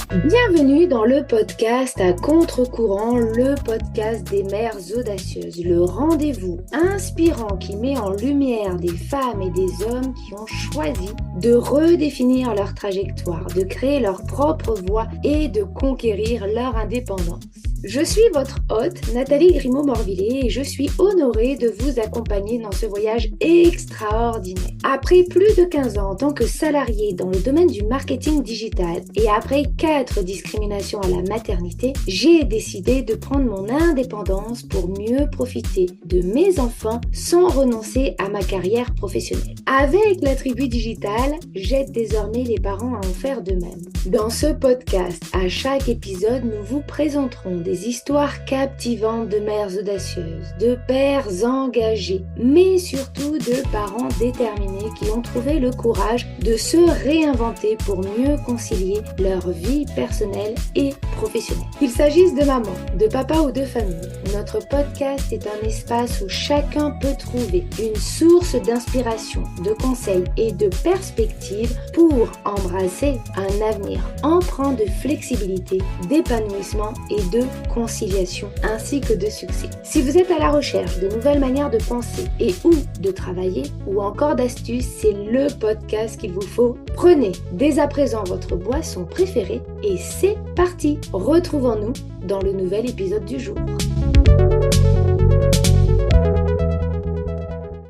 Bienvenue dans le podcast à contre-courant, le podcast des mères audacieuses, le rendez-vous inspirant qui met en lumière des femmes et des hommes qui ont choisi de redéfinir leur trajectoire, de créer leur propre voie et de conquérir leur indépendance. Je suis votre hôte, Nathalie Grimaud-Morvillet, et je suis honorée de vous accompagner dans ce voyage extraordinaire. Après plus de 15 ans en tant que salariée dans le domaine du marketing digital et après 4 discriminations à la maternité, j'ai décidé de prendre mon indépendance pour mieux profiter de mes enfants sans renoncer à ma carrière professionnelle. Avec la tribu digitale, j'aide désormais les parents à en faire de même. Dans ce podcast, à chaque épisode, nous vous présenterons des histoires captivantes de mères audacieuses, de pères engagés, mais surtout de parents déterminés qui ont trouvé le courage de se réinventer pour mieux concilier leur vie personnelle et professionnelle. Qu'il s'agisse de maman, de papa ou de famille, notre podcast est un espace où chacun peut trouver une source d'inspiration, de conseils et de perspectives pour embrasser un avenir empreint de flexibilité, d'épanouissement et de conciliation ainsi que de succès. Si vous êtes à la recherche de nouvelles manières de penser et ou de travailler ou encore d'astuces, c'est le podcast qu'il vous faut. Prenez dès à présent votre boisson préférée et c'est parti. Retrouvons-nous dans le nouvel épisode du jour.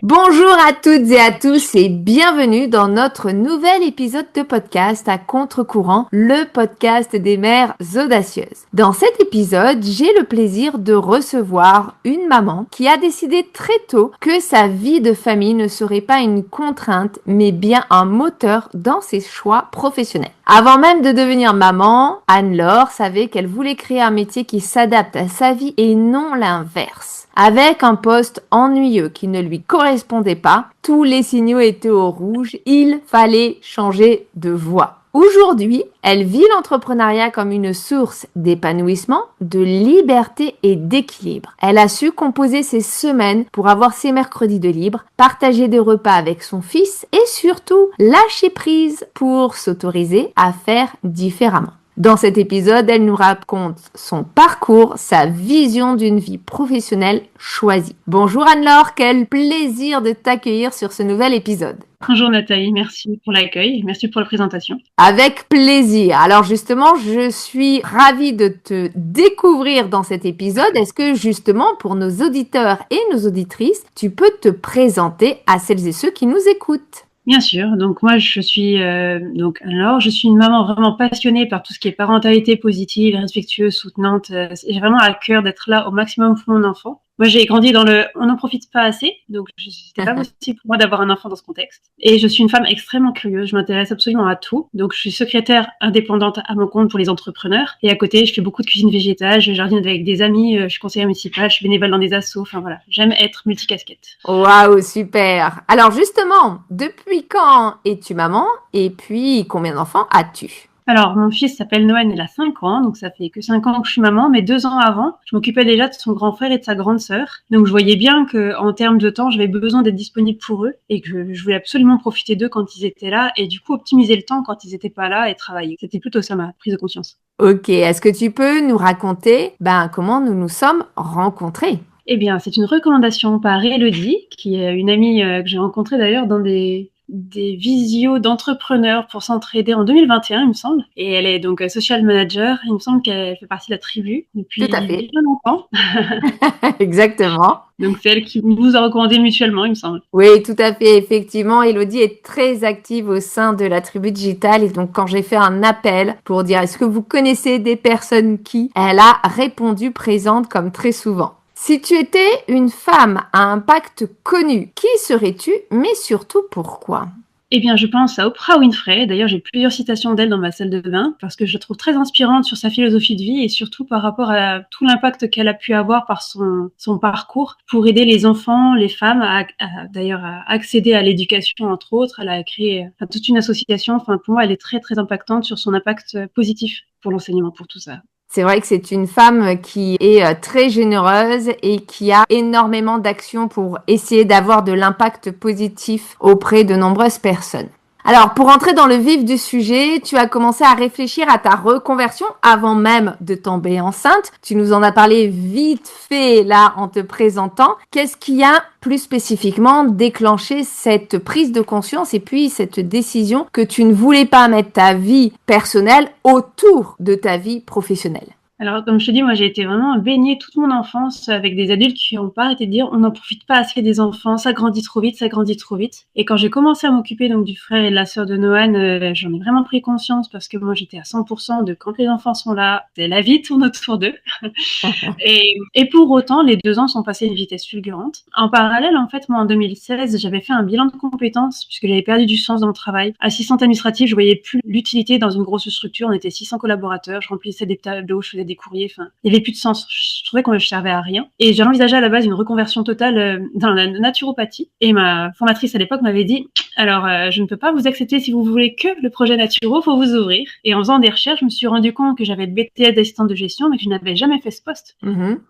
Bonjour à toutes et à tous et bienvenue dans notre nouvel épisode de podcast à contre-courant, le podcast des mères audacieuses. Dans cet épisode, j'ai le plaisir de recevoir une maman qui a décidé très tôt que sa vie de famille ne serait pas une contrainte, mais bien un moteur dans ses choix professionnels. Avant même de devenir maman, Anne-Laure savait qu'elle voulait créer un métier qui s'adapte à sa vie et non l'inverse. Avec un poste ennuyeux qui ne lui correspondait pas, tous les signaux étaient au rouge, il fallait changer de voie. Aujourd'hui, elle vit l'entrepreneuriat comme une source d'épanouissement, de liberté et d'équilibre. Elle a su composer ses semaines pour avoir ses mercredis de libre, partager des repas avec son fils et surtout lâcher prise pour s'autoriser à faire différemment. Dans cet épisode, elle nous raconte son parcours, sa vision d'une vie professionnelle choisie. Bonjour Anne-Laure, quel plaisir de t'accueillir sur ce nouvel épisode. Bonjour Nathalie, merci pour l'accueil, merci pour la présentation. Avec plaisir. Alors justement, je suis ravie de te découvrir dans cet épisode. Est-ce que justement, pour nos auditeurs et nos auditrices, tu peux te présenter à celles et ceux qui nous écoutent ? Bien sûr, donc moi je suis une maman vraiment passionnée par tout ce qui est parentalité positive, respectueuse, soutenante. J'ai vraiment à cœur d'être là au maximum pour mon enfant. Moi j'ai grandi dans on n'en profite pas assez, donc c'était pas possible pour moi d'avoir un enfant dans ce contexte. Et je suis une femme extrêmement curieuse, je m'intéresse absolument à tout. Donc je suis secrétaire indépendante à mon compte pour les entrepreneurs. Et à côté, je fais beaucoup de cuisine végétale, je jardine avec des amis, je suis conseillère municipale, je suis bénévole dans des assos, enfin voilà, j'aime être multicasquette. Waouh, super. Alors justement, depuis quand es-tu maman et puis combien d'enfants as-tu ? Alors, mon fils s'appelle Noël, il a 5 ans, donc ça fait que 5 ans que je suis maman, mais 2 ans avant, je m'occupais déjà de son grand frère et de sa grande sœur. Donc, je voyais bien qu'en termes de temps, j'avais besoin d'être disponible pour eux et que je voulais absolument profiter d'eux quand ils étaient là et du coup, optimiser le temps quand ils n'étaient pas là et travailler. C'était plutôt ça ma prise de conscience. Ok, est-ce que tu peux nous raconter comment nous nous sommes rencontrés ? Eh bien, c'est une recommandation par Élodie, qui est une amie que j'ai rencontrée d'ailleurs dans des visios d'entrepreneurs pour s'entraider en 2021, il me semble. Et elle est donc social manager. Il me semble qu'elle fait partie de la tribu depuis déjà longtemps. Exactement. Donc, c'est elle qui nous a recommandé mutuellement, il me semble. Oui, tout à fait. Effectivement, Élodie est très active au sein de la tribu digitale. Et donc, quand j'ai fait un appel pour dire « Est-ce que vous connaissez des personnes qui ?» Elle a répondu présente comme très souvent. Si tu étais une femme à impact connu, qui serais-tu, mais surtout pourquoi ? Eh bien, je pense à Oprah Winfrey. D'ailleurs, j'ai plusieurs citations d'elle dans ma salle de bain parce que je la trouve très inspirante sur sa philosophie de vie et surtout par rapport à tout l'impact qu'elle a pu avoir par son parcours pour aider les enfants, les femmes à accéder à l'éducation, entre autres. Elle a créé toute une association. Enfin, pour moi, elle est très, très impactante sur son impact positif pour l'enseignement, pour tout ça. C'est vrai que c'est une femme qui est très généreuse et qui a énormément d'actions pour essayer d'avoir de l'impact positif auprès de nombreuses personnes. Alors, pour entrer dans le vif du sujet, tu as commencé à réfléchir à ta reconversion avant même de tomber enceinte. Tu nous en as parlé vite fait là en te présentant. Qu'est-ce qui a plus spécifiquement déclenché cette prise de conscience et puis cette décision que tu ne voulais pas mettre ta vie personnelle autour de ta vie professionnelle? Alors, comme je te dis, moi, j'ai été vraiment baignée toute mon enfance avec des adultes qui n'ont pas arrêté de dire on n'en profite pas assez des enfants, ça grandit trop vite, ça grandit trop vite. Et quand j'ai commencé à m'occuper donc du frère et de la sœur de Noan, j'en ai vraiment pris conscience parce que moi, j'étais à 100% de quand les enfants sont là, la vie tourne autour d'eux. Et pour autant, les 2 ans sont passés à une vitesse fulgurante. En parallèle, en fait, moi, en 2016, j'avais fait un bilan de compétences puisque j'avais perdu du sens dans mon travail. Assistante administrative, je voyais plus l'utilité dans une grosse structure. On était 600 collaborateurs, je remplissais des tableaux, je faisais des courriers, enfin, il n'y avait plus de sens. Je trouvais qu'on ne servait à rien. Et j'ai envisagé à la base une reconversion totale dans la naturopathie. Et ma formatrice à l'époque m'avait dit, alors, je ne peux pas vous accepter si vous voulez que le projet naturo, faut vous ouvrir. Et en faisant des recherches, je me suis rendu compte que j'avais le BTS d'assistante de gestion, mais que je n'avais jamais fait ce poste.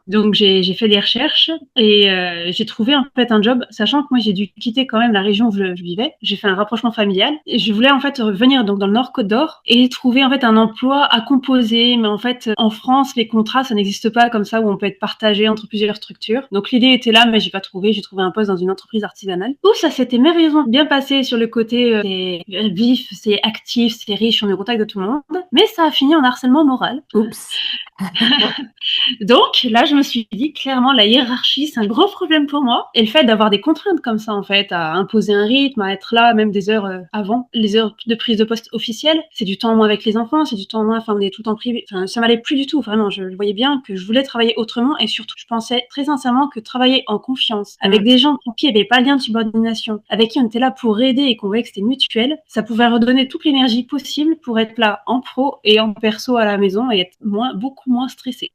Donc, j'ai fait des recherches et j'ai trouvé en fait un job, sachant que moi, j'ai dû quitter quand même la région où je vivais. J'ai fait un rapprochement familial et je voulais en fait revenir donc dans le Nord Côte d'Or et trouver en fait un emploi à composer. Mais en fait, en France, les contrats, ça n'existe pas comme ça où on peut être partagé entre plusieurs structures. Donc, l'idée était là, mais j'ai pas trouvé. J'ai trouvé un poste dans une entreprise artisanale où ça s'était merveilleusement bien passé sur le côté c'est vif, c'est actif, c'est riche, on est au contact de tout le monde. Mais ça a fini en harcèlement moral. Oups. Donc là, je me suis dit clairement, la hiérarchie, c'est un gros problème pour moi. Et le fait d'avoir des contraintes comme ça, en fait, à imposer un rythme, à être là, même des heures avant, les heures de prise de poste officielle, c'est du temps en moins avec les enfants, c'est du temps en moins, enfin, on est tout en privé. Enfin, ça m'allait plus du tout, vraiment. Je voyais bien que je voulais travailler autrement et surtout, je pensais très sincèrement que travailler en confiance, avec des gens pour qui il n'y avait pas le lien de subordination, avec qui on était là pour aider et qu'on voyait que c'était mutuel, ça pouvait redonner toute l'énergie possible pour être là en pro et en perso à la maison et être beaucoup moins stressée.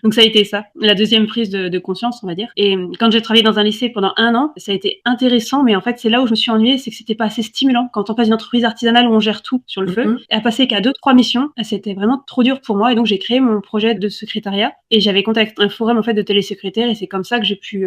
Donc ça a été ça, la deuxième prise de conscience, on va dire. Et quand j'ai travaillé dans un lycée pendant 1 an, ça a été intéressant, mais en fait, c'est là où je me suis ennuyée, c'est que c'était pas assez stimulant. Quand on passe d'une entreprise artisanale où on gère tout sur le feu, et à passer qu'à 2-3 missions, c'était vraiment trop dur pour moi. Et donc, j'ai créé mon projet de secrétariat et j'avais contacté un forum, en fait, de télésecrétaires et c'est comme ça que j'ai pu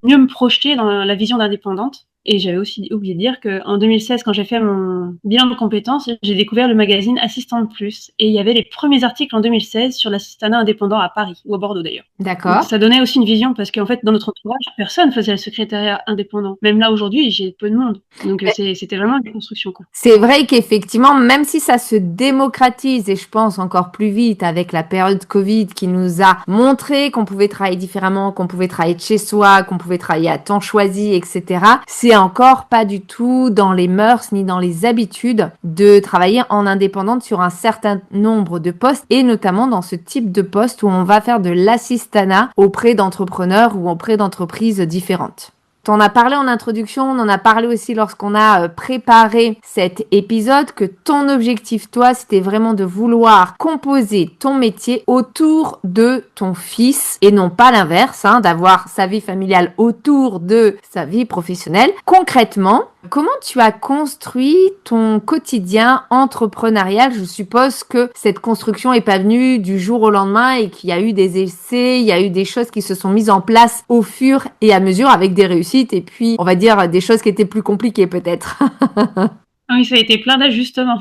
mieux me projeter dans la vision d'indépendante. Et j'avais aussi oublié de dire qu'en 2016, quand j'ai fait mon bilan de compétences, j'ai découvert le magazine Assistante Plus. Et il y avait les premiers articles en 2016 sur l'assistanat indépendant à Paris, ou à Bordeaux d'ailleurs. D'accord. Donc, ça donnait aussi une vision, parce qu'en fait, dans notre entourage, personne faisait le secrétariat indépendant. Même là, aujourd'hui, j'ai peu de monde. Donc, c'était vraiment une construction, quoi. C'est vrai qu'effectivement, même si ça se démocratise, et je pense encore plus vite avec la période Covid qui nous a montré qu'on pouvait travailler différemment, qu'on pouvait travailler de chez soi, qu'on pouvait travailler à temps choisi, etc., c'est encore pas du tout dans les mœurs ni dans les habitudes de travailler en indépendante sur un certain nombre de postes et notamment dans ce type de poste où on va faire de l'assistanat auprès d'entrepreneurs ou auprès d'entreprises différentes. On a parlé en introduction, on en a parlé aussi lorsqu'on a préparé cet épisode, que ton objectif, toi, c'était vraiment de vouloir composer ton métier autour de ton fils et non pas l'inverse, d'avoir sa vie familiale autour de sa vie professionnelle. Concrètement, comment tu as construit ton quotidien entrepreneurial? Je suppose que cette construction n'est pas venue du jour au lendemain et qu'il y a eu des essais, il y a eu des choses qui se sont mises en place au fur et à mesure avec des réussites et puis, on va dire, des choses qui étaient plus compliquées peut-être. Oui, ça a été plein d'ajustements.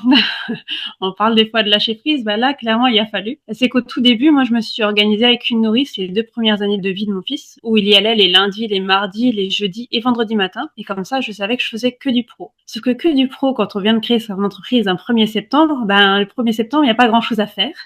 On parle des fois de lâcher prise. Bah là, clairement, il a fallu. C'est qu'au tout début, moi, je me suis organisée avec une nourrice les 2 premières années de vie de mon fils, où il y allait les lundis, les mardis, les jeudis et vendredis matin. Et comme ça, je savais que je faisais que du pro. Sauf que du pro, quand on vient de créer son entreprise un 1er septembre, le 1er septembre, il n'y a pas grand-chose à faire.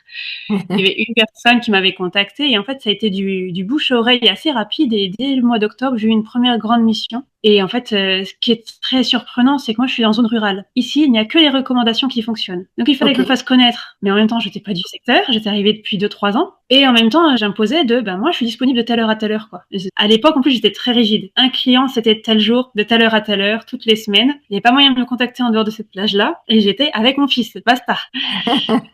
Il y avait une personne qui m'avait contactée et en fait, ça a été du bouche-à-oreille assez rapide. Et dès le mois d'octobre, j'ai eu une première grande mission. Et en fait, ce qui est très surprenant, c'est que moi, je suis en zone rurale. Ici, il n'y a que les recommandations qui fonctionnent. Donc, il fallait que je me fasse connaître. Mais en même temps, j'étais pas du secteur. J'étais arrivée depuis 2-3 ans. Et en même temps, j'imposais moi, je suis disponible de telle heure à telle heure, quoi. À l'époque, en plus, j'étais très rigide. Un client, c'était tel jour, de telle heure à telle heure, toutes les semaines. Il n'y avait pas moyen de me contacter en dehors de cette plage-là. Et j'étais avec mon fils. Basta.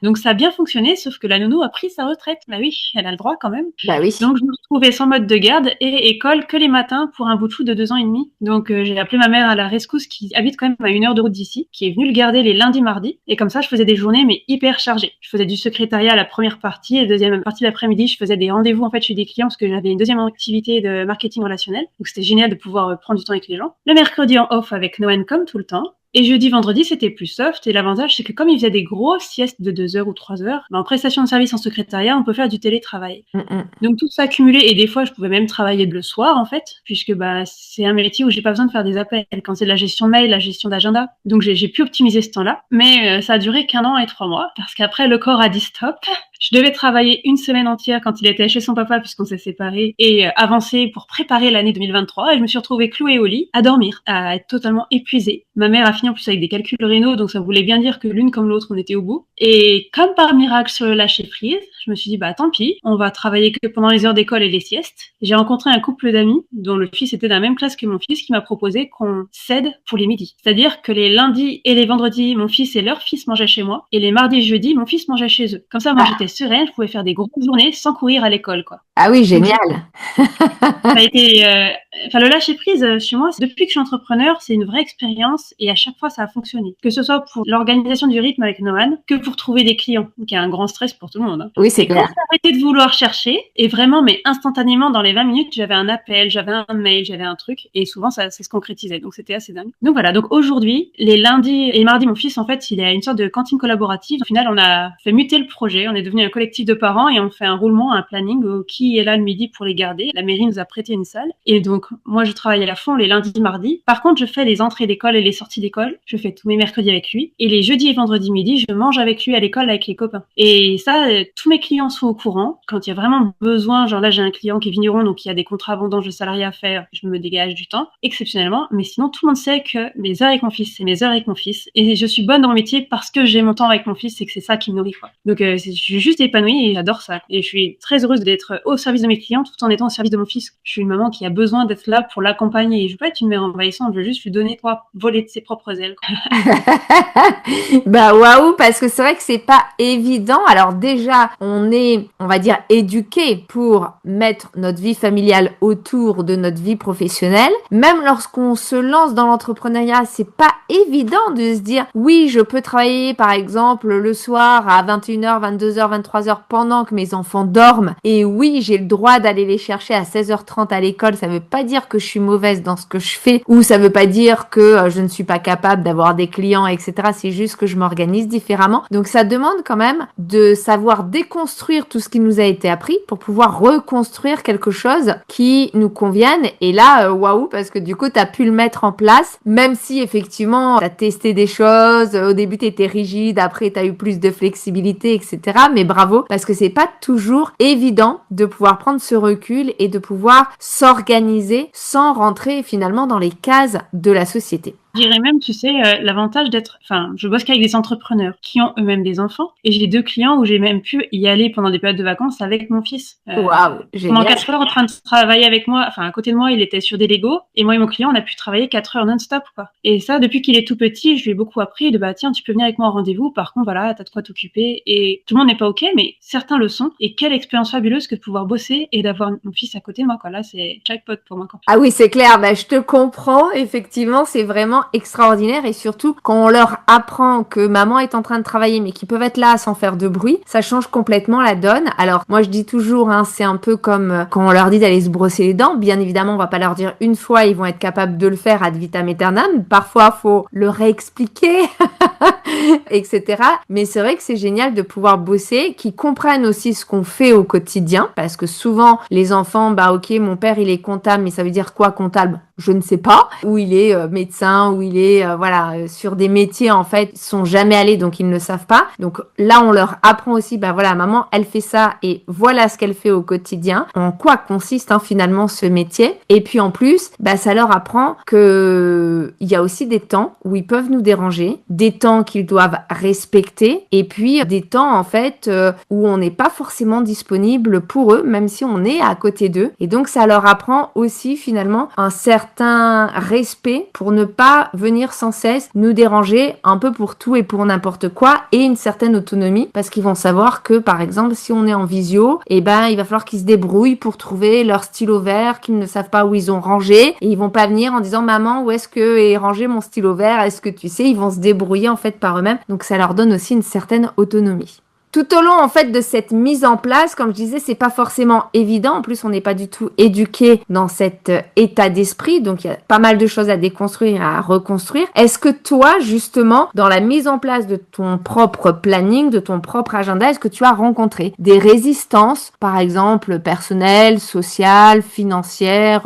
Donc, ça a bien fonctionné, sauf que la nounou a pris sa retraite. Bah oui, elle a le droit quand même. Bah oui. Donc, je me retrouvais sans mode de garde et école que les matins pour un bout de chou de 2 ans et demi. Donc, j'ai appelé ma mère à la rescousse qui habite quand même à 1 heure de route d'ici, qui est venue le garder les lundis, mardis. Et comme ça, je faisais des journées, mais hyper chargées. Je faisais du secrétariat à la première partie et la deuxième partie de l'après-midi, je faisais des rendez-vous, en fait, chez des clients parce que j'avais une deuxième activité de marketing relationnel. Donc, c'était génial de pouvoir prendre du temps avec les gens. Le mercredi en off avec Noan comme tout le temps. Et jeudi, vendredi, c'était plus soft. Et l'avantage, c'est que comme ils faisaient des grosses siestes de 2 heures ou 3 heures, en prestation de service en secrétariat, on peut faire du télétravail. Donc tout ça cumulé, et des fois, je pouvais même travailler le soir, en fait, puisque c'est un métier où j'ai pas besoin de faire des appels. Quand c'est de la gestion mail, la gestion d'agenda. Donc j'ai pu optimiser ce temps-là. Mais ça a duré qu'1 an et 3 mois, parce qu'après, le corps a dit stop. Je devais travailler une semaine entière quand il était chez son papa, puisqu'on s'est séparés, et avancer pour préparer l'année 2023. Et je me suis retrouvée clouée au lit, à dormir, à être totalement épuisée. Ma mère a fini en plus avec des calculs rénaux, donc ça voulait bien dire que l'une comme l'autre, on était au bout. Et comme par miracle sur le lâcher prise, je me suis dit, tant pis, on va travailler que pendant les heures d'école et les siestes. J'ai rencontré un couple d'amis, dont le fils était dans la même classe que mon fils, qui m'a proposé qu'on cède pour les midis. C'est-à-dire que les lundis et les vendredis, mon fils et leur fils mangeaient chez moi, et les mardis et jeudis, mon fils mangeait chez eux. Comme ça, moi, j'étais sereine, je pouvais faire des grosses journées sans courir à l'école, quoi. Ah oui, génial. Ça a été, le lâcher prise chez moi, depuis que je suis entrepreneur, c'est une vraie expérience et à chaque fois ça a fonctionné. Que ce soit pour l'organisation du rythme avec Noan, que pour trouver des clients, qui est un grand stress pour tout le monde. Oui, c'est clair. Quand j'ai arrêté de vouloir chercher et vraiment, mais instantanément dans les 20 minutes, j'avais un appel, j'avais un mail, j'avais un truc et souvent ça se concrétisait. Donc c'était assez dingue. Donc voilà. Donc aujourd'hui, les lundis et mardis, mon fils en fait, il a une sorte de cantine collaborative. Au final, on a fait muter le projet. On est devenu un collectif de parents et on fait un roulement, un planning qui est là le midi pour les garder. La mairie nous a prêté une salle et donc moi je travaille à la fond les lundis, mardis. Par contre, je fais les entrées d'école et les sorties d'école. Je fais tous mes mercredis avec lui et les jeudis et vendredis midi, je mange avec lui à l'école avec les copains. Et ça, tous mes clients sont au courant. Quand il y a vraiment besoin, genre là j'ai un client qui est vigneron donc il y a des contrats abondants de salariés à faire, je me dégage du temps exceptionnellement. Mais sinon tout le monde sait que mes heures avec mon fils, c'est mes heures avec mon fils et je suis bonne dans mon métier parce que j'ai mon temps avec mon fils et que c'est ça qui me nourrit, quoi. Donc je suis juste épanouie et j'adore ça. Et je suis très heureuse d'être au service de mes clients tout en étant au service de mon fils. Je suis une maman qui a besoin d'être là pour l'accompagner. Et je veux pas être une mère envahissante, je veux juste lui donner 3 volets de ses propres ailes, quoi. Waouh, parce que c'est vrai que c'est pas évident. Alors déjà, on est, on va dire, éduqué pour mettre notre vie familiale autour de notre vie professionnelle. Même lorsqu'on se lance dans l'entrepreneuriat, c'est pas évident de se dire, oui, je peux travailler par exemple le soir à 21h, 22h, 23h pendant que mes enfants dorment. Et oui, j'ai le droit d'aller les chercher à 16h30 à l'école. Ça veut pas dire que je suis mauvaise dans ce que je fais ou ça veut pas dire que je ne suis pas capable d'avoir des clients, etc. C'est juste que je m'organise différemment. Donc ça demande quand même de savoir déconstruire tout ce qui nous a été appris pour pouvoir reconstruire quelque chose qui nous convienne. Et là, waouh, parce que du coup, tu as pu le mettre en place, même si effectivement, tu as testé des choses. Au début, tu étais rigide, après, tu as eu plus de flexibilité, etc. Mais bravo, parce que c'est pas toujours évident de pouvoir prendre ce recul et de pouvoir s'organiser sans rentrer finalement dans les cases de la société. Je dirais même, tu sais, l'avantage d'être... je bosse qu'avec des entrepreneurs qui ont eux-mêmes des enfants. Et j'ai 2 clients où j'ai même pu y aller pendant des périodes de vacances avec mon fils. Waouh, génial. Pendant 4 heures en train de travailler avec moi, à côté de moi, il était sur des Legos. Et moi et mon client, on a pu travailler 4 heures non-stop, quoi. Et ça, depuis qu'il est tout petit, je lui ai beaucoup appris de, tiens, tu peux venir avec moi en rendez-vous. Par contre, voilà, t'as de quoi t'occuper. Et tout le monde n'est pas OK, mais certains le sont. Et quelle expérience fabuleuse que de pouvoir bosser et d'avoir mon fils à côté de moi, quoi. Là, c'est jackpot pour moi, quoi. Ah oui, c'est clair. Je te comprends. Effectivement, c'est vraiment extraordinaire et surtout quand on leur apprend que maman est en train de travailler mais qu'ils peuvent être là sans faire de bruit, ça change complètement la donne. Alors moi je dis toujours, c'est un peu comme quand on leur dit d'aller se brosser les dents. Bien évidemment, on va pas leur dire une fois, ils vont être capables de le faire ad vitam aeternam. Parfois, faut le réexpliquer, etc. Mais c'est vrai que c'est génial de pouvoir bosser, qu'ils comprennent aussi ce qu'on fait au quotidien, parce que souvent les enfants, ok, mon père il est comptable, mais ça veut dire quoi comptable? Je ne sais pas. Ou il est médecin, ou il est sur des métiers en fait, ils sont jamais allés donc ils ne savent pas. Donc là on leur apprend aussi, maman elle fait ça et voilà ce qu'elle fait au quotidien. En quoi consiste finalement ce métier. Et puis en plus, ça leur apprend que il y a aussi des temps où ils peuvent nous déranger, des temps qu'ils doivent respecter et puis des temps en fait où on n'est pas forcément disponible pour eux, même si on est à côté d'eux. Et donc ça leur apprend aussi finalement un certain respect pour ne pas venir sans cesse nous déranger un peu pour tout et pour n'importe quoi et une certaine autonomie parce qu'ils vont savoir que par exemple si on est en visio, il va falloir qu'ils se débrouillent pour trouver leur stylo vert qu'ils ne savent pas où ils ont rangé et ils vont pas venir en disant maman où est-ce que est rangé mon stylo vert, est-ce que tu sais, ils vont se débrouiller en fait par eux-mêmes donc ça leur donne aussi une certaine autonomie. Tout au long, en fait, de cette mise en place, comme je disais, c'est pas forcément évident. En plus, on n'est pas du tout éduqué dans cet état d'esprit. Donc, il y a pas mal de choses à déconstruire et à reconstruire. Est-ce que toi, justement, dans la mise en place de ton propre planning, de ton propre agenda, est-ce que tu as rencontré des résistances, par exemple, personnelles, sociales, financières,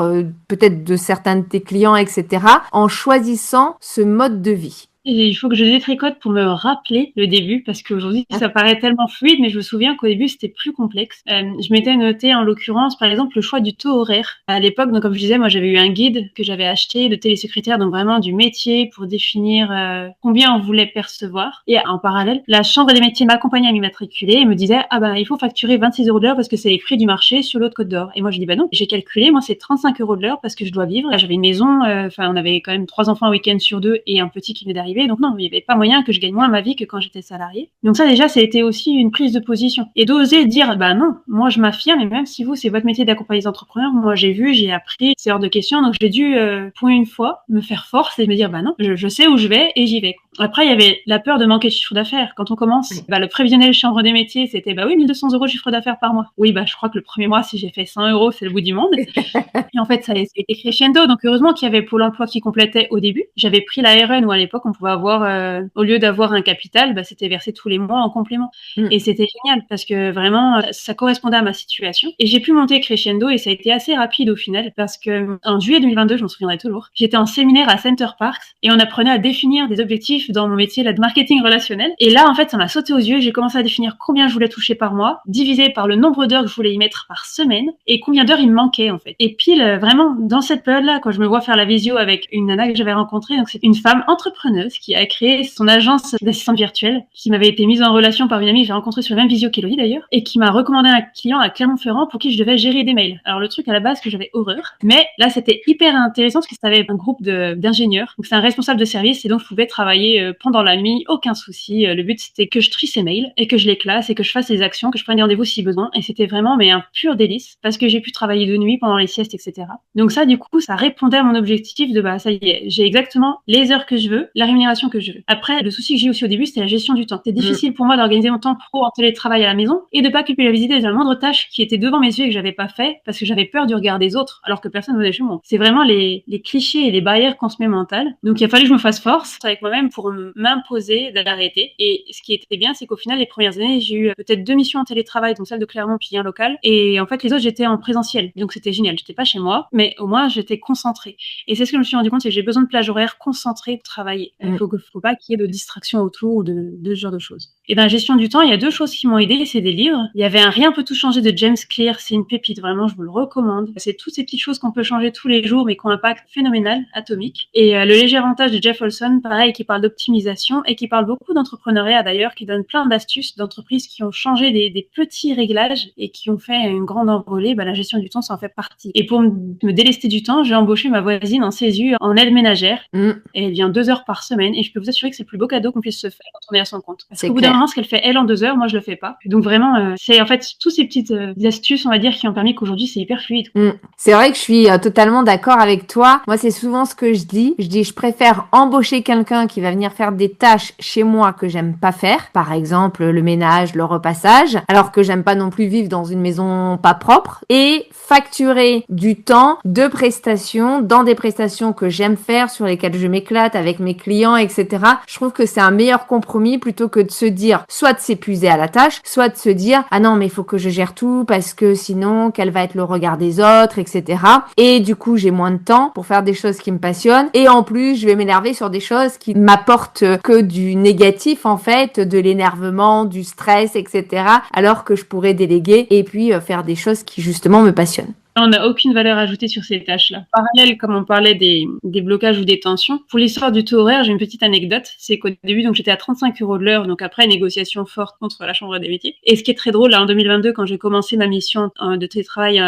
peut-être de certains de tes clients, etc., en choisissant ce mode de vie? Et il faut que je détricote pour me rappeler le début, parce qu'aujourd'hui, ça paraît tellement fluide, mais je me souviens qu'au début, c'était plus complexe. Je m'étais noté, en l'occurrence, par exemple, le choix du taux horaire. À l'époque, donc, comme je disais, moi, j'avais eu un guide que j'avais acheté de télésecrétaire, donc vraiment du métier pour définir combien on voulait percevoir. Et en parallèle, la Chambre des métiers m'accompagnait à m'y matriculer et me disait, ah ben, il faut facturer 26 € de l'heure parce que c'est les prix du marché sur l'autre Côte d'Or. Et moi, je dis, bah non, j'ai calculé, moi, c'est 35 € de l'heure parce que je dois vivre. Là, j'avais une maison, on avait quand même 3 enfants un week-end sur 2 et un petit qui venait d'arriver. Donc non, il n'y avait pas moyen que je gagne moins ma vie que quand j'étais salariée. Donc ça déjà, ça a été aussi une prise de position. Et d'oser dire, bah non, moi je m'affirme, et même si vous, c'est votre métier d'accompagner les entrepreneurs, moi j'ai vu, j'ai appris, c'est hors de question. Donc j'ai dû, pour une fois, me faire force et me dire, bah non, je sais où je vais et j'y vais. Après, il y avait la peur de manquer de chiffre d'affaires. Quand on commence, le prévisionnel Chambre des métiers, c'était, bah oui, 1200 € de chiffre d'affaires par mois. Oui, bah je crois que le premier mois, si j'ai fait 100 €, c'est le bout du monde. Et en fait, ça a été crescendo. Donc heureusement qu'il y avait Pôle emploi qui complétait au début. J'avais pris la RN où à l'époque, on pouvait avoir, au lieu d'avoir un capital, bah, c'était versé tous les mois en complément. Et c'était génial parce que vraiment, ça correspondait à ma situation. Et j'ai pu monter crescendo et ça a été assez rapide au final parce que en juillet 2022, je m'en souviendrai toujours, j'étais en séminaire à Center Parks et on apprenait à définir des objectifs dans mon métier là, de marketing relationnel. Et là, en fait, ça m'a sauté aux yeux. J'ai commencé à définir combien je voulais toucher par mois, divisé par le nombre d'heures que je voulais y mettre par semaine et combien d'heures il me manquait en fait. Et pile, vraiment, dans cette période-là, quand je me vois faire la visio avec une nana que j'avais rencontrée, donc c'est une femme entrepreneuse qui a créé son agence d'assistante virtuelle, qui m'avait été mise en relation par une amie que j'ai rencontrée sur le même visio qu'Elodie d'ailleurs, et qui m'a recommandé un client à Clermont-Ferrand pour qui je devais gérer des mails. Alors le truc à la base que j'avais horreur, mais là c'était hyper intéressant parce que c'était un groupe d'ingénieurs, donc c'est un responsable de service et donc je pouvais travailler pendant la nuit, aucun souci. Le but c'était que je trie ces mails et que je les classe et que je fasse les actions, que je prenne des rendez-vous si besoin, et c'était vraiment mais un pur délice parce que j'ai pu travailler de nuit pendant les siestes, etc. Donc ça du coup ça répondait à mon objectif de bah ça y est, j'ai exactement les heures que je veux, la rémunération que je veux. Après le souci que j'ai eu aussi au début c'était la gestion du temps. C'est difficile pour moi d'organiser mon temps pro en télétravail à la maison et de pas culpabiliser de la moindre tâche qui était devant mes yeux et que j'avais pas fait parce que j'avais peur du regard des autres alors que personne venait chez moi. C'est vraiment les clichés et les barrières qu'on se met mentales. Donc il a fallu que je me fasse force avec moi-même pour m'imposer d'arrêter. Et ce qui était bien, c'est qu'au final, les premières années, j'ai eu peut-être 2 missions en télétravail, donc celle de Clermont puis un local. Et en fait, les autres, j'étais en présentiel. Donc c'était génial. J'étais pas chez moi, mais au moins, j'étais concentrée. Et c'est ce que je me suis rendu compte, c'est que j'ai besoin de plage horaire concentrée pour travailler. Il faut pas qu'il y ait de distraction autour ou de ce genre de choses. Et dans la gestion du temps, il y a 2 choses qui m'ont aidée, c'est des livres. Il y avait un Rien peut tout changer de James Clear, c'est une pépite, vraiment, je vous le recommande. C'est toutes ces petites choses qu'on peut changer tous les jours, mais qui ont un impact phénoménal, atomique. Et Le léger avantage de Jeff Olson, pareil, qui parle d'optimisation et qui parle beaucoup d'entrepreneuriat d'ailleurs, qui donne plein d'astuces d'entreprises qui ont changé des petits réglages et qui ont fait une grande envolée. La gestion du temps, ça en fait partie. Et pour me délester du temps, j'ai embauché ma voisine en CESU en aide ménagère. Et elle vient 2 heures par semaine et je peux vous assurer que c'est le plus beau cadeau qu'on puisse se faire quand on est à son compte. Parce qu'au bout d'un moment, ce qu'elle fait elle en 2 heures, moi je le fais pas. Donc vraiment, c'est en fait tous ces petites astuces, on va dire, qui ont permis qu'aujourd'hui c'est hyper fluide. C'est vrai que je suis totalement d'accord avec toi. Moi, c'est souvent ce que je dis. Je dis, je préfère embaucher quelqu'un qui va venir faire des tâches chez moi que j'aime pas faire. Par exemple, le ménage, le repassage. Alors que j'aime pas non plus vivre dans une maison pas propre. Et facturer du temps de prestations dans des prestations que j'aime faire, sur lesquelles je m'éclate avec mes clients, etc. Je trouve que c'est un meilleur compromis plutôt que de se dire, soit de s'épuiser à la tâche, soit de se dire, ah non, mais il faut que je gère tout parce que sinon, quel va être le regard des autres, etc. Et du coup, j'ai moins de temps pour faire des choses qui me passionnent. Et en plus, je vais m'énerver sur des choses qui m'apportent que du négatif, en fait, de l'énervement, du stress, etc. Alors que je pourrais déléguer et puis faire des choses qui, justement, me passionnent. On n'a aucune valeur ajoutée sur ces tâches-là. Parallèle, comme on parlait des blocages ou des tensions, pour l'histoire du taux horaire, j'ai une petite anecdote. C'est qu'au début, donc j'étais à 35 € de l'heure, donc après négociation forte contre la Chambre des métiers. Et ce qui est très drôle, là, en 2022, quand j'ai commencé ma mission de télétravail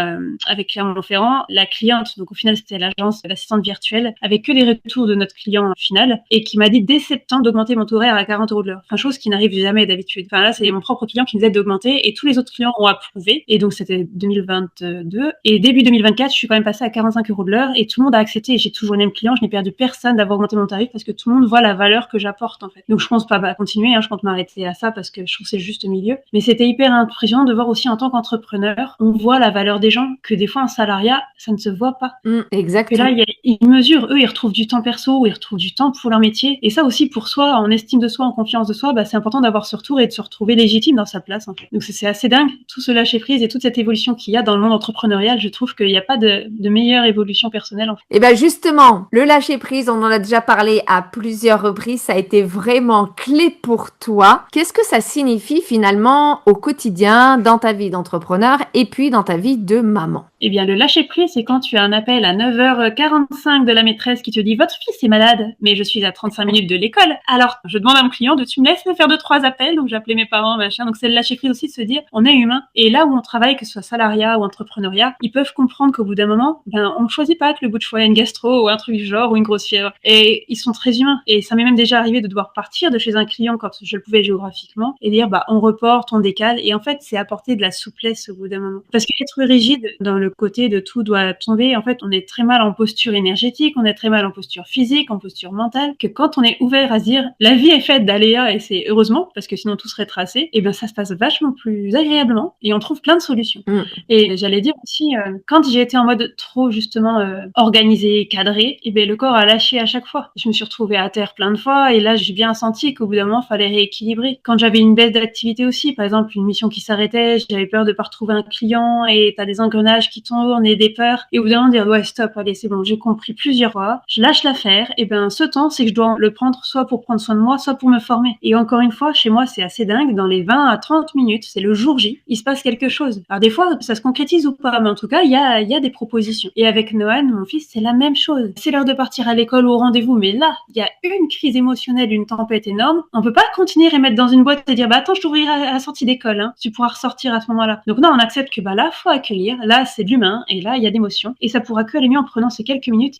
avec Clermont-Ferrand, la cliente, donc au final c'était l'agence d'assistante virtuelle, avait que des retours de notre client final et qui m'a dit dès septembre d'augmenter mon taux horaire à 40 € de l'heure. Enfin, chose qui n'arrive jamais d'habitude. Enfin là, c'est mon propre client qui nous aide d'augmenter et tous les autres clients ont approuvé. Et donc c'était 2022. Et début 2024, je suis quand même passée à 45 € de l'heure et tout le monde a accepté. Et j'ai toujours les mêmes clients. Je n'ai perdu personne d'avoir augmenté mon tarif parce que tout le monde voit la valeur que j'apporte, en fait. Donc, je pense pas continuer, je compte m'arrêter à ça parce que je trouve que c'est juste milieu. Mais c'était hyper impressionnant de voir aussi en tant qu'entrepreneur, on voit la valeur des gens que des fois en salariat, ça ne se voit pas. Exactement. Et là, ils mesurent, eux, ils retrouvent du temps perso, ils retrouvent du temps pour leur métier. Et ça aussi, pour soi, en estime de soi, en confiance de soi, c'est important d'avoir ce retour et de se retrouver légitime dans sa place, en fait. Donc, c'est assez dingue, tout ce lâcher prise et toute cette évolution qu'il y a dans le monde entrepreneurial. Je trouve qu'il n'y a pas de meilleure évolution personnelle, en fait. Et ben justement, le lâcher prise, on en a déjà parlé à plusieurs reprises, ça a été vraiment clé pour toi. Qu'est-ce que ça signifie finalement au quotidien dans ta vie d'entrepreneur et puis dans ta vie de maman? Eh bien, le lâcher prise, c'est quand tu as un appel à 9h45 de la maîtresse qui te dit « Votre fils est malade, mais je suis à 35 minutes de l'école. Alors, je demande à mon client de tu me laisses me faire 2-3 appels. » Donc, j'ai appelé mes parents, machin. Donc, c'est le lâcher prise aussi de se dire on est humain. Et là où on travaille, que ce soit salariat ou entrepreneuriat, ils peuvent comprendre qu'au bout d'un moment, on ne choisit pas que le bout de choix ait une gastro ou un truc du genre ou une grosse fièvre. Et ils sont très humains. Et ça m'est même déjà arrivé de devoir partir de chez un client quand je le pouvais géographiquement et dire on reporte, on décale. Et en fait, c'est apporter de la souplesse au bout d'un moment. Parce qu'être rigide dans le côté de tout doit tomber, en fait, on est très mal en posture énergétique, on est très mal en posture physique, en posture mentale, que quand on est ouvert à se dire la vie est faite d'aléas et c'est heureusement, parce que sinon tout serait tracé, et ça se passe vachement plus agréablement et on trouve plein de solutions. Et j'allais dire aussi, quand j'ai été en mode trop justement organisé, cadré, le corps a lâché à chaque fois. Je me suis retrouvée à terre plein de fois et là j'ai bien senti qu'au bout d'un moment il fallait rééquilibrer. Quand j'avais une baisse d'activité aussi, par exemple une mission qui s'arrêtait, j'avais peur de pas retrouver un client et t'as des engrenages qui tournent et des peurs, et au bout d'un moment dire ouais stop, allez c'est bon, j'ai compris plusieurs fois, je lâche l'affaire, et ce temps c'est que je dois le prendre soit pour prendre soin de moi, soit pour me former. Et encore une fois, chez moi c'est assez dingue, dans les 20 à 30 minutes, c'est le jour J, il se passe quelque chose. Alors des fois ça se concrétise ou pas, mais en tout cas il y a des propositions. Et avec Noan, mon fils, c'est la même chose. C'est l'heure de partir à l'école ou au rendez-vous, mais là il y a une crise émotionnelle, une tempête énorme, on peut pas continuer et mettre dans une boîte et dire attends je t'ouvrirai à la sortie d'école, hein. Tu pourras ressortir à ce moment-là. Donc non, on accepte que là faut accueillir, là c'est de l'humain et là il y a d'émotions et ça pourra que aller mieux en prenant ces quelques minutes.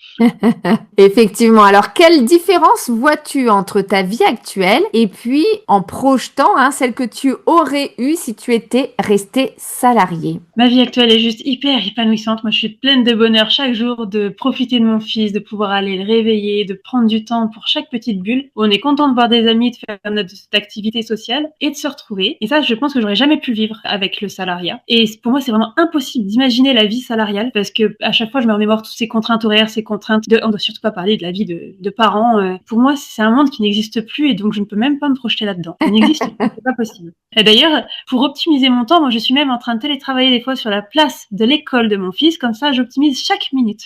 Effectivement. Alors quelle différence vois-tu entre ta vie actuelle et puis en projetant celle que tu aurais eue si tu étais resté salarié? Ma vie actuelle est juste hyper épanouissante. Moi je suis pleine de bonheur chaque jour, de profiter de mon fils, de pouvoir aller le réveiller, de prendre du temps pour chaque petite bulle où on est content de voir des amis, de faire notre activité sociale et de se retrouver. Et ça, je pense que j'aurais jamais pu vivre avec le salariat. Et pour moi, c'est vraiment impossible d'imaginer la vie salariale parce que à chaque fois, je me remémore toutes ces contraintes horaires, ces contraintes on doit surtout pas parler de la vie de parents. Pour moi, c'est un monde qui n'existe plus et donc je ne peux même pas me projeter là-dedans. Ça n'existe plus, c'est pas possible. Et d'ailleurs, pour optimiser mon temps, moi, je suis même en train de télétravailler des fois sur la place de l'école de mon fils. Comme ça, j'optimise chaque minute.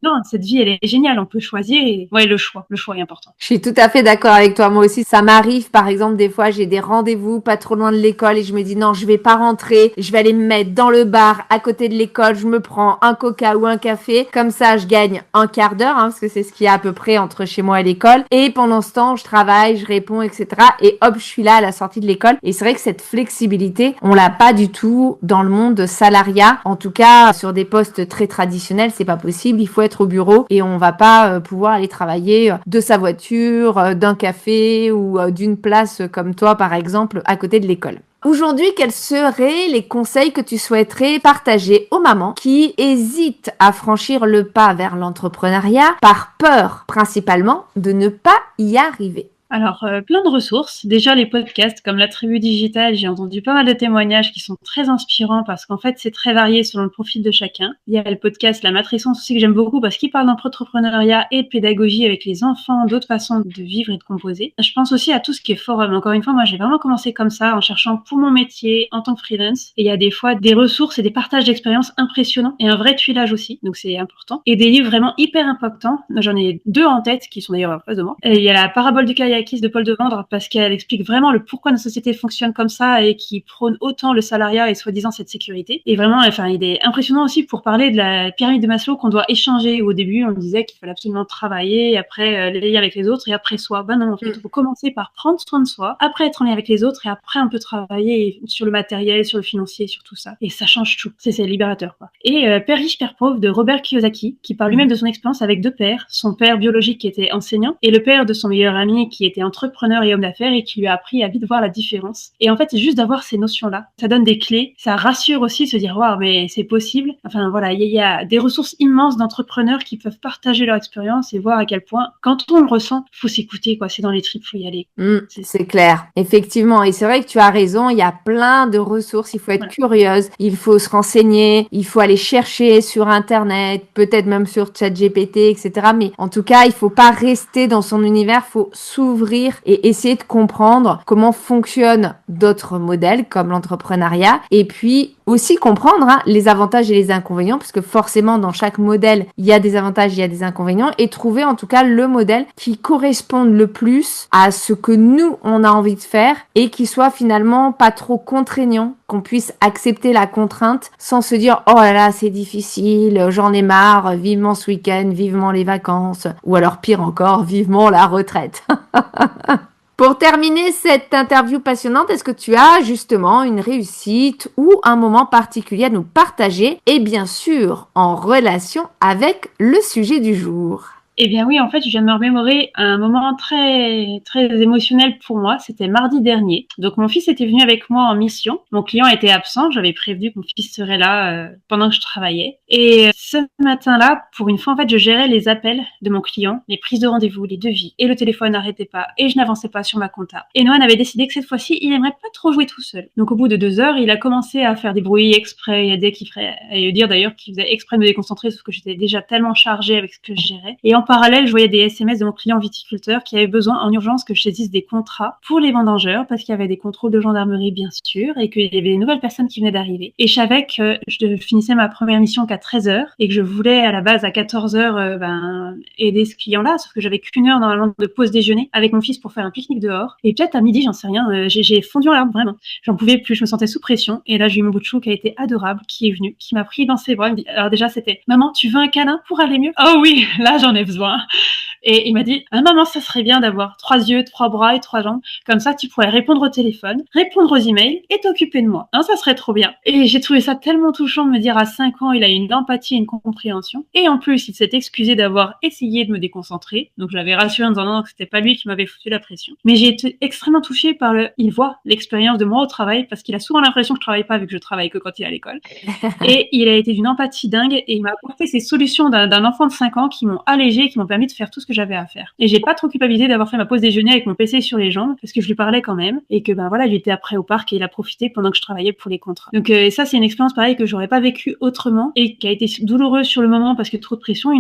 Non, cette vie, elle est géniale. On peut choisir et le choix est important. Je suis tout à fait d'accord avec toi. Moi aussi, ça m'arrive. Par exemple, des fois, j'ai des rendez-vous pas trop loin de l'école et je me dis non, je vais pas rentrer. Je vais aller me mettre dans le bar à côté de l'école. Je me prends un coca ou un café. Comme ça, je gagne un quart d'heure, parce que c'est ce qu'il y a à peu près entre chez moi et l'école. Et pendant ce temps, je travaille, je réponds, etc. Et hop, je suis là à la sortie de l'école. Et c'est vrai que cette flexibilité, on l'a pas du tout dans le monde salariat. En tout cas, sur des postes très traditionnels, c'est pas possible. Il faut être au bureau et on va pas pouvoir aller travailler de sa voiture, d'un café ou d'une place comme toi, par exemple, à côté de l'école. Aujourd'hui, quels seraient les conseils que tu souhaiterais partager aux mamans qui hésitent à franchir le pas vers l'entrepreneuriat par peur, principalement, de ne pas y arriver? Alors, plein de ressources. Déjà, les podcasts comme La Tribu Digitale, j'ai entendu pas mal de témoignages qui sont très inspirants parce qu'en fait, c'est très varié selon le profil de chacun. Il y a le podcast La Matrescence aussi que j'aime beaucoup parce qu'il parle d'entrepreneuriat et de pédagogie avec les enfants, d'autres façons de vivre et de composer. Je pense aussi à tout ce qui est forum. Encore une fois, moi, j'ai vraiment commencé comme ça en cherchant pour mon métier en tant que freelance. Et il y a des fois des ressources et des partages d'expériences impressionnants et un vrai tuilage aussi. Donc, c'est important. Et des livres vraiment hyper impactants. J'en ai 2 en tête qui sont d'ailleurs en face de moi. Et il y a La Parabole du kayak de Paul Devendre parce qu'elle explique vraiment le pourquoi notre société fonctionne comme ça et qui prône autant le salariat et soi-disant cette sécurité. Et vraiment, il est impressionnant aussi pour parler de la pyramide de Maslow qu'on doit échanger. Au début, on disait qu'il fallait absolument travailler, et après les liens avec les autres et après soi. Non, en fait, il faut commencer par prendre soin de soi, après être en lien avec les autres et après un peu travailler sur le matériel, sur le financier, sur tout ça. Et ça change tout. C'est libérateur, quoi. Et Père riche, Père pauvre de Robert Kiyosaki qui parle lui-même de son expérience avec 2 pères. Son père biologique qui était enseignant et le père de son meilleur ami qui était entrepreneur et homme d'affaires et qui lui a appris à vite voir la différence. Et en fait, c'est juste d'avoir ces notions-là. Ça donne des clés, ça rassure aussi de se dire, waouh, mais c'est possible. Enfin voilà, il y a des ressources immenses d'entrepreneurs qui peuvent partager leur expérience et voir à quel point, quand on le ressent, faut s'écouter, quoi. C'est dans les tripes, faut y aller. C'est clair, effectivement. Et c'est vrai que tu as raison, il y a plein de ressources, il faut être curieuse, il faut se renseigner, il faut aller chercher sur Internet, peut-être même sur ChatGPT, etc. Mais en tout cas, il faut pas rester dans son univers, faut s'ouvrir et essayer de comprendre comment fonctionnent d'autres modèles comme l'entrepreneuriat et puis aussi comprendre les avantages et les inconvénients parce que forcément dans chaque modèle, il y a des avantages, il y a des inconvénients et trouver en tout cas le modèle qui corresponde le plus à ce que nous, on a envie de faire et qui soit finalement pas trop contraignant, qu'on puisse accepter la contrainte sans se dire « Oh là là, c'est difficile, j'en ai marre, vivement ce week-end, vivement les vacances » ou alors pire encore, vivement la retraite. Pour terminer cette interview passionnante, est-ce que tu as justement une réussite ou un moment particulier à nous partager et bien sûr en relation avec le sujet du jour? Eh bien oui, en fait, je viens de me remémorer un moment très très émotionnel pour moi. C'était mardi dernier. Donc mon fils était venu avec moi en mission. Mon client était absent. J'avais prévenu que mon fils serait là pendant que je travaillais. Et ce matin-là, pour une fois, en fait, je gérais les appels de mon client, les prises de rendez-vous, les devis. Et le téléphone n'arrêtait pas. Et je n'avançais pas sur ma compta. Et Noël avait décidé que cette fois-ci, il aimerait pas trop jouer tout seul. Donc au bout de 2 heures, il a commencé à faire des bruits exprès. Il y a des qui feraient, et dire d'ailleurs qu'il faisait exprès de me déconcentrer, sauf que j'étais déjà tellement chargée avec ce que je gérais. Et en parallèle, je voyais des SMS de mon client viticulteur qui avait besoin en urgence que je saisisse des contrats pour les vendangeurs parce qu'il y avait des contrôles de gendarmerie bien sûr et qu'il y avait des nouvelles personnes qui venaient d'arriver. Et je savais que je finissais ma première mission qu'à 13h et que je voulais à la base à 14h aider ce client-là, sauf que j'avais qu'1 heure normalement de pause déjeuner avec mon fils pour faire un pique-nique dehors. Et peut-être à midi, j'en sais rien, j'ai fondu en larmes vraiment. J'en pouvais plus, je me sentais sous pression. Et là, j'ai eu mon bout de chou qui a été adorable, qui est venu, qui m'a pris dans ses bras. Il me dit, alors déjà, c'était maman, tu veux un câlin pour aller mieux? Oh oui, là, j'en ai besoin. Et il m'a dit, maman, ça serait bien d'avoir 3 yeux, 3 bras et 3 jambes. Comme ça, tu pourrais répondre au téléphone, répondre aux emails et t'occuper de moi. Hein, ça serait trop bien. Et j'ai trouvé ça tellement touchant de me dire à 5 ans, il a une empathie et une compréhension. Et en plus, il s'est excusé d'avoir essayé de me déconcentrer. Donc, je l'avais rassuré en disant non, que c'était pas lui qui m'avait foutu la pression. Mais j'ai été extrêmement touchée par il voit l'expérience de moi au travail parce qu'il a souvent l'impression que je travaille pas vu que je travaille que quand il est à l'école. Et il a été d'une empathie dingue et il m'a apporté ces solutions d'un enfant de 5 ans qui m'ont allégé, qui m'ont permis de faire tout ce que j'avais à faire. Et j'ai pas trop culpabilisé d'avoir fait ma pause déjeuner avec mon PC sur les jambes parce que je lui parlais quand même et que voilà, il était après au parc et il a profité pendant que je travaillais pour les contrats. Donc ça c'est une expérience pareille que j'aurais pas vécue autrement et qui a été douloureuse sur le moment parce que trop de pression.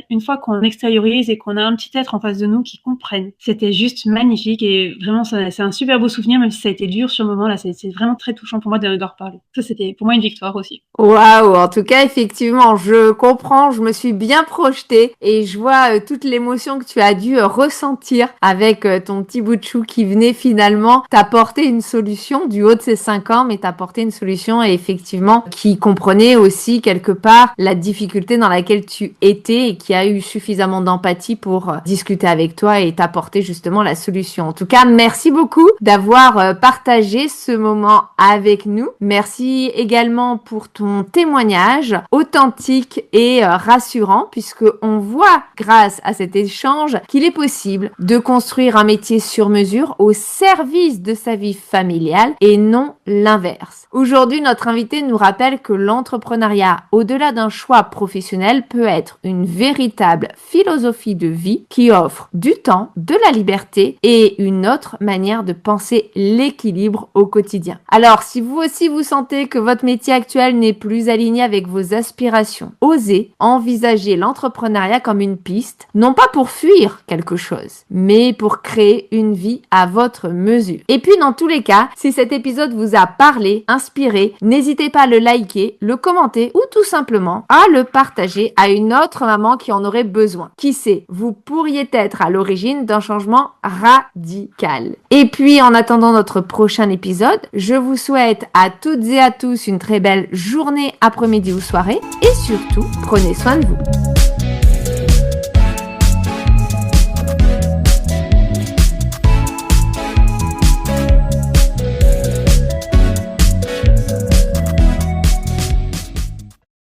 Une fois qu'on extériorise et qu'on a un petit être en face de nous qui comprenne, c'était juste magnifique et vraiment c'est un super beau souvenir même si ça a été dur sur le moment là, c'est vraiment très touchant pour moi d'en reparler. Ça c'était pour moi une victoire aussi. Waouh, en tout cas effectivement, je comprends, je me suis bien projetée et je vois toute l'émotion que tu as dû ressentir avec ton petit bout de chou qui venait finalement t'apporter une solution du haut de ses 5 ans, mais t'apporter une solution et effectivement qui comprenait aussi quelque part la difficulté dans laquelle tu étais et qui a eu suffisamment d'empathie pour discuter avec toi et t'apporter justement la solution. En tout cas, merci beaucoup d'avoir partagé ce moment avec nous. Merci également pour ton témoignage authentique et rassurant puisque on voit grâce à cet échange qu'il est possible de construire un métier sur mesure au service de sa vie familiale et non l'inverse. Aujourd'hui, notre invité nous rappelle que l'entrepreneuriat, au-delà d'un choix professionnel, peut être une véritable philosophie de vie qui offre du temps, de la liberté et une autre manière de penser l'équilibre au quotidien. Alors, si vous aussi vous sentez que votre métier actuel n'est plus aligné avec vos aspirations, osez envisager l'entrepreneuriat comme une piste, non pas pour fuir quelque chose, mais pour créer une vie à votre mesure. Et puis dans tous les cas, si cet épisode vous a parlé, inspiré, n'hésitez pas à le liker, le commenter ou tout simplement à le partager à une autre maman qui en aurait besoin. Qui sait, vous pourriez être à l'origine d'un changement radical. Et puis en attendant notre prochain épisode, je vous souhaite à toutes et à tous une très belle journée, après-midi ou soirée et surtout, prenez soin de vous.